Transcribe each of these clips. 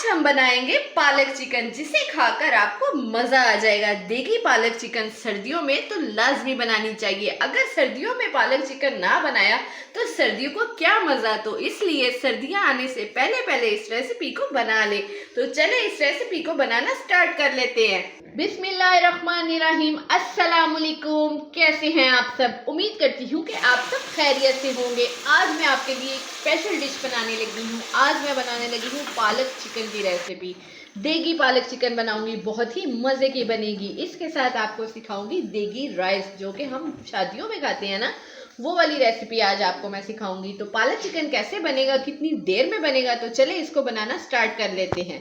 आज हम बनाएंगे पालक चिकन, जिसे खाकर आपको मजा आ जाएगा। देगी पालक चिकन सर्दियों में तो लाजमी बनानी चाहिए। अगर सर्दियों में पालक चिकन ना बनाया तो सर्दियों को क्या मजा। तो इसलिए सर्दियां आने से पहले पहले इस रेसिपी को बना ले। तो चले इस रेसिपी को बनाना स्टार्ट कर लेते हैं। बिस्मिल्लाहिर्रहमानिर्रहीम। अस्सलाम वालेकुम। कैसे हैं आप सब? उम्मीद करती हूँ कि आप सब खैरियत से होंगे। आज मैं आपके लिए एक स्पेशल डिश बनाने लगी हूँ। आज मैं बनाने लगी हूँ पालक चिकन की रेसिपी। देगी पालक चिकन बनाऊंगी, बहुत ही मज़े की बनेगी। इसके साथ आपको सिखाऊंगी देगी राइस, जो कि हम शादियों में खाते हैं ना, वो वाली रेसिपी आज आपको मैं सिखाऊंगी। तो पालक चिकन कैसे बनेगा, कितनी देर में बनेगा, तो चले इसको बनाना स्टार्ट कर लेते हैं।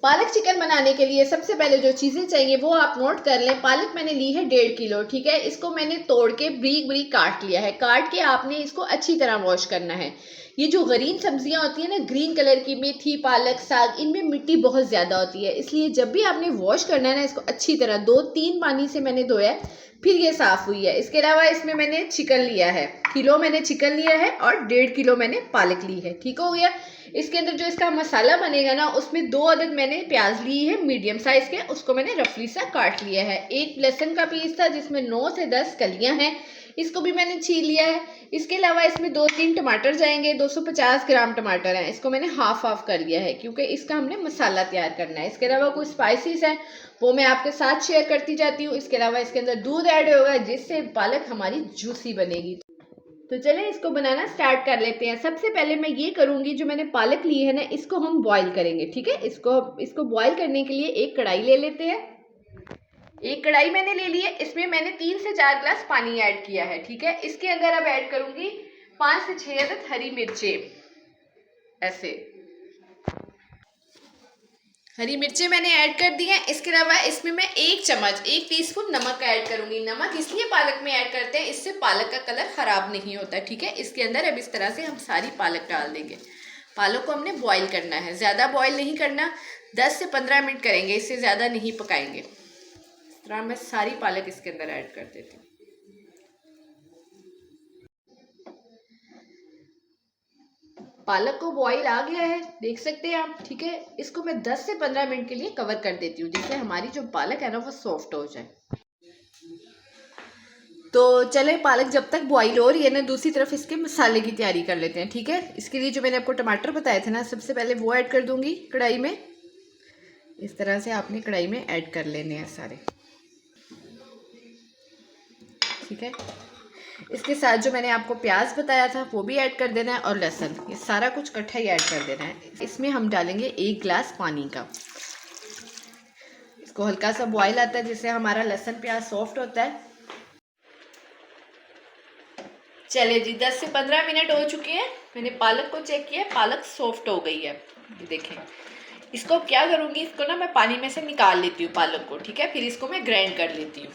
पालक चिकन बनाने के लिए सबसे पहले जो चीज़ें चाहिए वो आप नोट कर लें। पालक मैंने ली है 1.5 किलो, ठीक है। इसको मैंने तोड़ के बारीक बारीक काट लिया है। काट के आपने इसको अच्छी तरह वॉश करना है। ये जो ग्रीन सब्जियां होती है ना, ग्रीन कलर की मेथी, पालक, साग, इनमें मिट्टी बहुत ज़्यादा होती है। इसलिए जब भी आपने वॉश करना है ना, इसको अच्छी तरह 2-3 पानी से मैंने धोया है, फिर ये साफ़ हुई है। इसके अलावा इसमें मैंने चिकन लिया है, किलो मैंने चिकन लिया है और 1.5 किलो मैंने पालक ली है, ठीक हो गया। इसके अंदर जो इसका मसाला बनेगा ना, उसमें 2 अदद मैंने प्याज ली है मीडियम साइज के, उसको मैंने रफली सा काट लिया है। एक लहसुन का पीस था जिसमें 9 से 10 कलियां हैं, इसको भी मैंने छील लिया है। इसके अलावा इसमें 2-3 टमाटर जाएंगे। 250 ग्राम टमाटर हैं, इसको मैंने हाफ हाफ कर लिया है क्योंकि इसका हमने मसाला तैयार करना है। इसके अलावा कुछ स्पाइसेस हैं, वो मैं आपके साथ शेयर करती जाती हूँ। इसके अलावा इसके अंदर दूध ऐड होगा, जिससे पालक हमारी जूसी बनेगी। तो चलें इसको बनाना स्टार्ट कर लेते हैं। सबसे पहले मैं ये करूंगी, जो मैंने पालक ली है ना, इसको हम बॉईल करेंगे, ठीक है। इसको बॉईल करने के लिए एक कढ़ाई ले लेते हैं। एक कढ़ाई मैंने ले ली है, इसमें मैंने 3 से 4 ग्लास पानी ऐड किया है, ठीक है। इसके अंदर अब ऐड करूंगी 5 से 6 अदद हरी मिर्चें। ऐसे हरी मिर्चें मैंने ऐड कर दी हैं। इसके अलावा इसमें मैं 1 टीस्पून नमक ऐड करूंगी। नमक इसलिए पालक में ऐड करते हैं, इससे पालक का कलर खराब नहीं होता, ठीक है। इसके अंदर अब इस तरह से हम सारी पालक डाल देंगे। पालक को हमने बॉईल करना है, ज़्यादा बॉईल नहीं करना, 10 से 15 मिनट करेंगे, इससे ज़्यादा नहीं पकाएंगे। इस तरह मैं सारी पालक इसके अंदर ऐड कर देती हूँ। पालक को बॉईल आ गया है, देख सकते हैं आप, ठीक है। इसको मैं 10 से 15 मिनट के लिए कवर कर देती हूँ, जिससे हमारी जो पालक है ना, वो सॉफ्ट हो जाए। तो चले पालक जब तक बॉईल हो रही है ना, दूसरी तरफ इसके मसाले की तैयारी कर लेते हैं, ठीक है। इसके लिए जो मैंने आपको टमाटर बताए थे ना, सबसे पहले वो ऐड कर दूंगी कढ़ाई में। इस तरह से आपने कढ़ाई में ऐड कर लेने हैं सारे, ठीक है। इसके साथ जो मैंने आपको प्याज बताया था वो भी ऐड कर देना है, और लहसुन, ये सारा कुछ इकट्ठा ही ऐड कर देना है। इसमें हम डालेंगे 1 गिलास पानी का। इसको हल्का सा बॉईल आता है, जिससे हमारा लहसुन प्याज सॉफ्ट होता है। चले जी, 10 से 15 मिनट हो चुके हैं। मैंने पालक को चेक किया, पालक सॉफ्ट हो गई है, देखें। इसको क्या करूँगी, इसको ना मैं पानी में से निकाल लेती हूँ पालक को, ठीक है। फिर इसको मैं ग्राइंड कर लेती हूँ।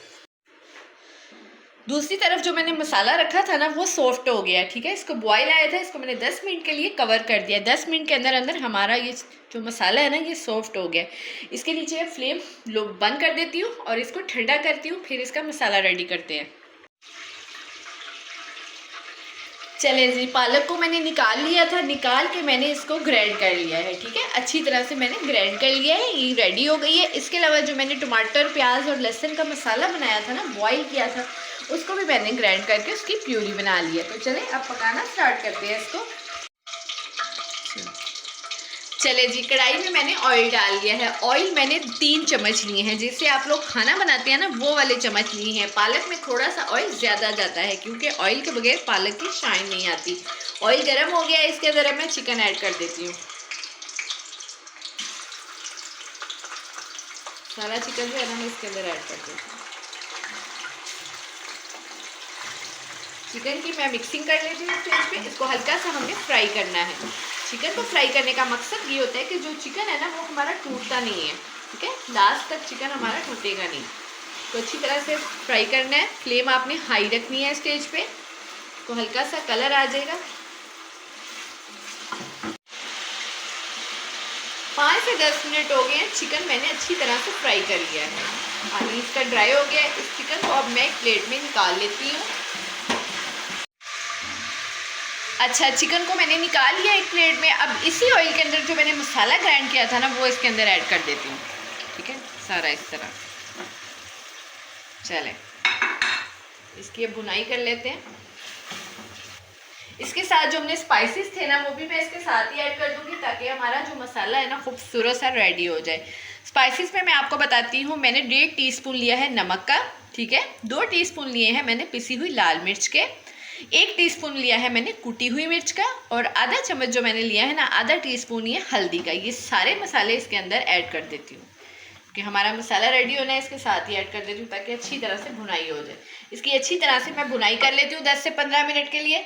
दूसरी तरफ जो मैंने मसाला रखा था ना, वो सॉफ्ट हो गया है, ठीक है। इसको बॉईल आया था, इसको मैंने 10 मिनट के लिए कवर कर दिया। 10 मिनट के अंदर अंदर हमारा ये जो मसाला है ना, ये सॉफ्ट हो गया। इसके नीचे फ्लेम लो बंद कर देती हूँ और इसको ठंडा करती हूँ, फिर इसका मसाला रेडी करते हैं। चले जी, पालक को मैंने निकाल लिया था, निकाल के मैंने इसको ग्राइंड कर लिया है, ठीक है। अच्छी तरह से मैंने ग्राइंड कर लिया है, ये रेडी हो गई है। इसके अलावा जो मैंने टमाटर, प्याज और लहसुन का मसाला बनाया था ना, बॉईल किया था, उसको भी मैंने ग्राइंड करके उसकी प्यूरी बना ली है। तो चले अब पकाना स्टार्ट करते हैं इसको। चले जी, कढ़ाई में मैंने ऑयल डाल दिया है। ऑयल मैंने 3 चम्मच लिए हैं, जिससे आप लोग खाना बनाते हैं ना, वो वाले चम्मच लिए हैं। पालक में थोड़ा सा ऑयल ज़्यादा जाता है, क्योंकि ऑयल के बगैर पालक की शाइन नहीं आती। ऑयल गर्म हो गया है, इसके अंदर मैं चिकन ऐड कर देती हूँ। सारा चिकन जो है ना, मैं इसके अंदर ऐड कर देती हूँ। चिकन की मैं मिक्सिंग कर लेती हूँ स्टेज पे। इसको हल्का सा हमने फ्राई करना है। चिकन को फ्राई करने का मकसद ये होता है कि जो चिकन है ना, वो हमारा टूटता नहीं है, ठीक है। लास्ट तक चिकन हमारा टूटेगा नहीं। तो अच्छी तरह से फ्राई करना है। फ्लेम आपने हाई रखनी है स्टेज पे, तो हल्का सा कलर आ जाएगा। 5 से 10 मिनट हो गए हैं। चिकन मैंने अच्छी तरह से फ्राई कर लिया है, पानी इसका ड्राई हो गया है। इस चिकन को अब मैं एक प्लेट में निकाल लेती हूँ। अच्छा, चिकन को मैंने निकाल लिया एक प्लेट में। अब इसी ऑयल के अंदर जो मैंने मसाला ग्राइंड किया था ना, वो इसके अंदर ऐड कर देती हूँ। ठीक है, सारा इस तरह। चले, इसकी अब भुनाई कर लेते हैं। इसके साथ जो हमने स्पाइसेस थे ना, वो भी मैं इसके साथ ही ऐड कर दूंगी, ताकि हमारा जो मसाला है ना खूबसूरत सा रेडी हो जाए। स्पाइसेस में मैं आपको बताती हूँ, मैंने 1.5 टीस्पून लिया है नमक का, ठीक है। 2 टीस्पून लिए हैं मैंने पिसी हुई लाल मिर्च के, 1 टीस्पून लिया है मैंने कुटी हुई मिर्च का, और आधा चम्मच जो मैंने लिया है ना, आधा टीस्पून ये हल्दी का। ये सारे मसाले इसके अंदर ऐड कर देती हूँ कि हमारा मसाला रेडी होना है। इसके साथ ही ऐड कर देती हूँ ताकि अच्छी तरह से भुनाई हो जाए। इसकी अच्छी तरह से मैं भुनाई कर लेती हूँ 10 से 15 मिनट के लिए।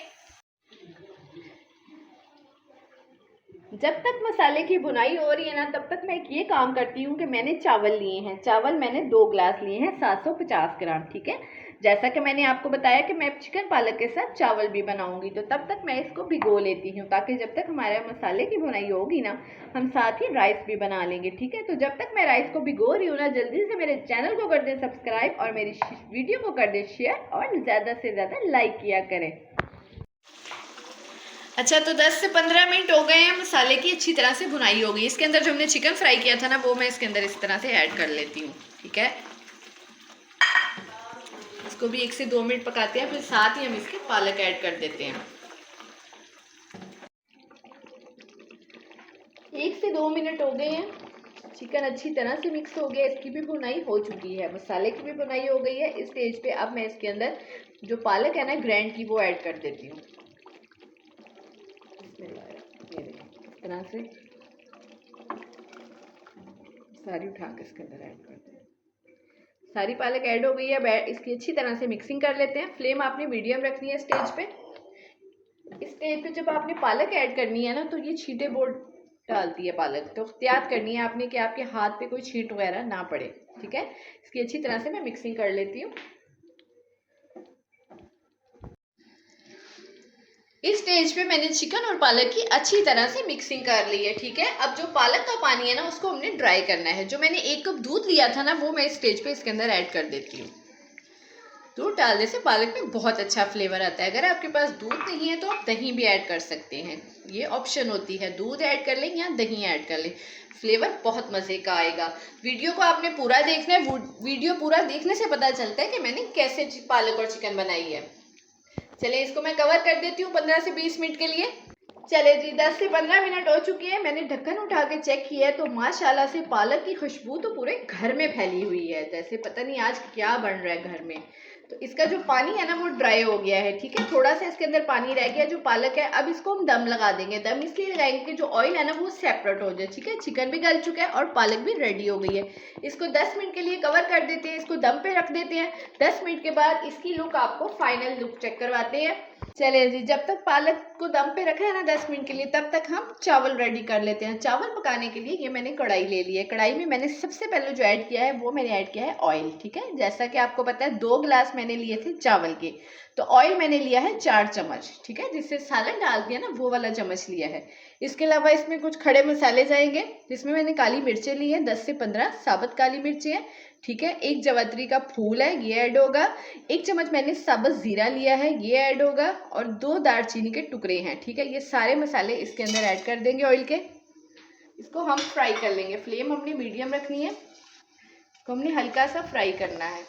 जब तक मसाले की भुनाई हो रही है ना, तब तक मैं ये काम करती हूँ कि मैंने चावल लिए हैं। चावल मैंने 2 गिलास लिए हैं, 750 ग्राम, ठीक है। जैसा कि मैंने आपको बताया कि मैं चिकन पालक के साथ चावल भी बनाऊंगी, तो तब तक मैं इसको भिगो लेती हूँ, ताकि जब तक हमारे मसाले की भुनाई होगी ना, हम साथ ही राइस भी बना लेंगे, ठीक है। तो जब तक मैं राइस को भिगो रही हूँ ना, जल्दी से मेरे चैनल को कर दें सब्सक्राइब और मेरी वीडियो को कर दें शेयर और ज़्यादा से ज़्यादा लाइक किया करें। अच्छा, तो 10 से 15 मिनट हो गए हैं, मसाले की अच्छी तरह से भुनाई हो गई। इसके अंदर जो हमने चिकन फ्राई किया था ना, वो मैं इसके अंदर इस तरह से ऐड कर लेती हूँ, ठीक है। इसको भी 1 से 2 मिनट पकाते हैं, फिर साथ ही हम इसके पालक ऐड कर देते हैं। 1 से 2 मिनट हो गए हैं, चिकन अच्छी तरह से मिक्स हो गया, इसकी भी भुनाई हो चुकी है, मसाले की भी भुनाई हो गई है। इस स्टेज पे अब मैं इसके अंदर जो पालक है ना ग्राइंड की, वो ऐड कर देती हूँ। इस तरह से सारी उठा के इसके अंदर ऐड कर दें। सारी पालक ऐड हो गई है। इसकी अच्छी तरह से मिक्सिंग कर लेते हैं। फ्लेम आपने मीडियम रखनी है स्टेज पे। इस स्टेज पे जब आपने पालक ऐड करनी है ना, तो ये छींटे बोर्ड डालती है पालक, तो एहतियात करनी है आपने कि आपके हाथ पे कोई छींट वगैरह ना पड़े, ठीक है। इसकी अच्छी तरह से मैं मिक्सिंग कर लेती हूँ। इस स्टेज पे मैंने चिकन और पालक की अच्छी तरह से मिक्सिंग कर ली है, ठीक है। अब जो पालक का पानी है ना, उसको हमने ड्राई करना है। जो मैंने 1 कप दूध लिया था ना, वो मैं इस स्टेज पे इसके अंदर ऐड कर देती हूँ। दूध डालने से पालक में बहुत अच्छा फ्लेवर आता है। अगर आपके पास दूध नहीं है तो आप दही भी ऐड कर सकते हैं, ये ऑप्शन होती है। दूध ऐड कर लें या दही ऐड कर लें, फ्लेवर बहुत मज़े का आएगा। वीडियो को आपने पूरा देखना है। वीडियो पूरा देखने से पता चलता है कि मैंने कैसे पालक और चिकन बनाई है। चलिए, इसको मैं कवर कर देती हूँ 15 से 20 मिनट के लिए। चले जी, 10 से 15 मिनट हो चुकी है। मैंने ढक्कन उठा के चेक किया है, तो माशाल्लाह से पालक की खुशबू तो पूरे घर में फैली हुई है, जैसे पता नहीं आज क्या बन रहा है घर में। तो इसका जो पानी है ना, वो ड्राई हो गया है, ठीक है। थोड़ा सा इसके अंदर पानी रह गया जो पालक है। अब इसको हम दम लगा देंगे। दम इसलिए लगाएंगे कि जो ऑयल है ना, वो सेपरेट हो जाए, ठीक है। चिकन भी गल चुका है और पालक भी रेडी हो गई है। इसको 10 मिनट के लिए कवर कर देते हैं, इसको दम पे रख देते हैं। 10 मिनट के बाद इसकी लुक आपको फाइनल लुक चेक करवाते हैं। चलिए जी, जब तक पालक को दम पे रखा है ना 10 मिनट के लिए, तब तक हम चावल रेडी कर लेते हैं। चावल पकाने के लिए ये मैंने कढ़ाई ले ली है। कढ़ाई में मैंने सबसे पहले जो ऐड किया है, वो मैंने ऐड किया है ऑयल, ठीक है। जैसा कि आपको पता है 2 गिलास मैंने लिए थे चावल के, तो ऑयल मैंने लिया है 4 चम्मच, ठीक है। जिससे सालन डाल दिया ना, वो वाला चम्मच लिया है। इसके अलावा इसमें कुछ खड़े मसाले जाएंगे, जिसमें मैंने काली मिर्चें ली है, 10 से 15 साबुत काली मिर्चें हैं, ठीक है। 1 जवैत्री का फूल है, ये ऐड होगा। 1 चम्मच मैंने साबुत जीरा लिया है, ये ऐड होगा। और 2 दालचीनी के टुकड़े हैं, ठीक है। ये सारे मसाले इसके अंदर ऐड कर देंगे ऑयल के। इसको हम फ्राई कर लेंगे। फ्लेम हमने मीडियम रखनी है, इसको हमने हल्का सा फ्राई करना है।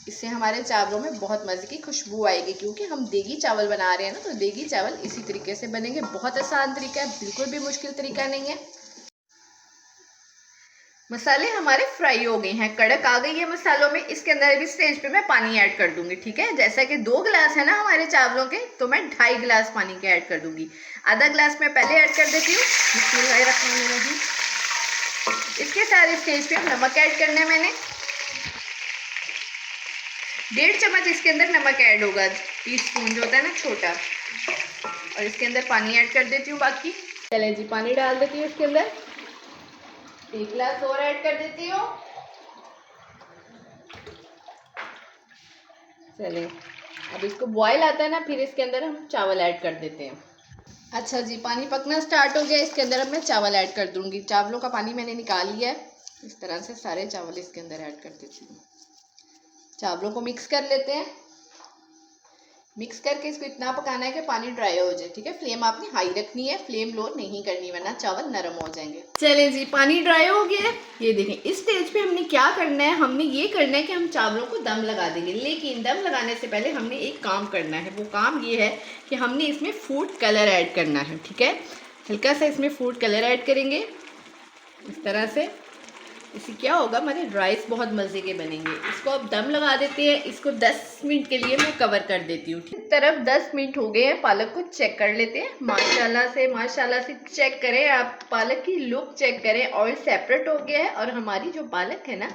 इससे हमारे चावलों में बहुत मज़े की खुशबू आएगी, क्योंकि हम देगी चावल बना रहे हैं ना, तो देगी चावल इसी तरीके से बनेंगे। बहुत आसान तरीका है, बिल्कुल भी मुश्किल तरीका नहीं है। मसाले हमारे फ्राई हो गए हैं, कड़क आ गई है मसालों में। इसके अंदर भी स्टेज पे मैं पानी ऐड कर दूंगी, ठीक है। जैसा कि 2 गिलास है ना हमारे चावलों के, तो मैं 2.5 गिलास पानी के ऐड कर दूंगी। आधा गिलास मैं पहले ऐड कर देती हूँ। बिस्मिल्लाहिर्रहमानिर्रहीम। इसके सारे स्टेज पे नमक ऐड करना है मैंने। 1.5 चम्मच इसके अंदर नमक ऐड होगा, टीस्पून जो होता है ना छोटा। और इसके अंदर पानी ऐड कर देती हूँ बाकी। चले जी, पानी डाल देती हूँ इसके अंदर। 1 गिलास और ऐड कर देती हूँ। चलिए, अब इसको बॉयल आता है ना, फिर इसके अंदर हम चावल ऐड कर देते हैं। अच्छा जी, पानी पकना स्टार्ट हो गया। इसके अंदर अब मैं चावल ऐड कर दूंगी। चावलों का पानी मैंने निकाल लिया है। इस तरह से सारे चावल इसके अंदर ऐड कर देती हूँ। चावलों को मिक्स कर लेते हैं। मिक्स करके इसको इतना पकाना है कि पानी ड्राई हो जाए, ठीक है। फ्लेम आपने हाई रखनी है, फ्लेम लो नहीं करनी वरना चावल नरम हो जाएंगे। चले जी, पानी ड्राई हो गया है, ये देखें। इस स्टेज पे हमने क्या करना है, हमने ये करना है कि हम चावलों को दम लगा देंगे, लेकिन दम लगाने से पहले हमने एक काम करना है। वो काम ये है कि हमने इसमें फूड कलर ऐड करना है, ठीक है। हल्का सा इसमें फूड कलर ऐड करेंगे इस तरह से। इससे क्या होगा, हमारे राइस बहुत मज़े के बनेंगे। इसको अब दम लगा देते हैं, इसको 10 मिनट के लिए मैं कवर कर देती हूँ। इस तरफ 10 मिनट हो गए हैं, पालक को चेक कर लेते हैं। माशाल्लाह से चेक करें आप, पालक की लुक चेक करें। ऑयल सेपरेट हो गया है और हमारी जो पालक है ना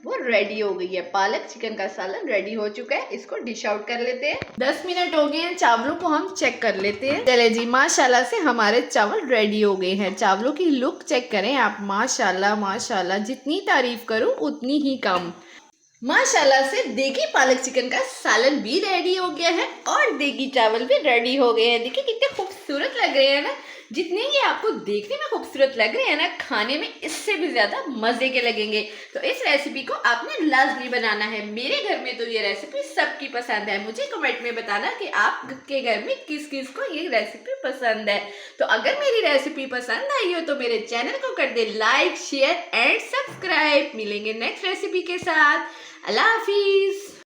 वो रेडी हो गई है। पालक चिकन का सालन रेडी हो चुका है, इसको डिश आउट कर लेते हैं। 10 मिनट हो गए हैं, चावलों को हम चेक कर लेते हैं। चले जी, माशाल्लाह से हमारे चावल रेडी हो गए हैं। चावलों की लुक चेक करें आप, माशाल्लाह जितनी तारीफ करूं उतनी ही कम। माशाल्लाह से देगी पालक चिकन का सालन भी रेडी हो गया है और देगी चावल भी रेडी हो गए हैं। देखिए कितने खूबसूरत लग रहे हैं ना। जितने ये आपको देखने में खूबसूरत लग रहे हैं ना, खाने में इससे भी ज़्यादा मज़े के लगेंगे। तो इस रेसिपी को आपने लाजमी बनाना है। मेरे घर में तो ये रेसिपी सबकी पसंद है। मुझे कमेंट में बताना कि आपके घर में किस किस को ये रेसिपी पसंद है। तो अगर मेरी रेसिपी पसंद आई हो तो मेरे चैनल को कर they like, share and subscribe. मिलेंगे नेक्स्ट रेसिपी के साथ। अल्लाह हाफिज़।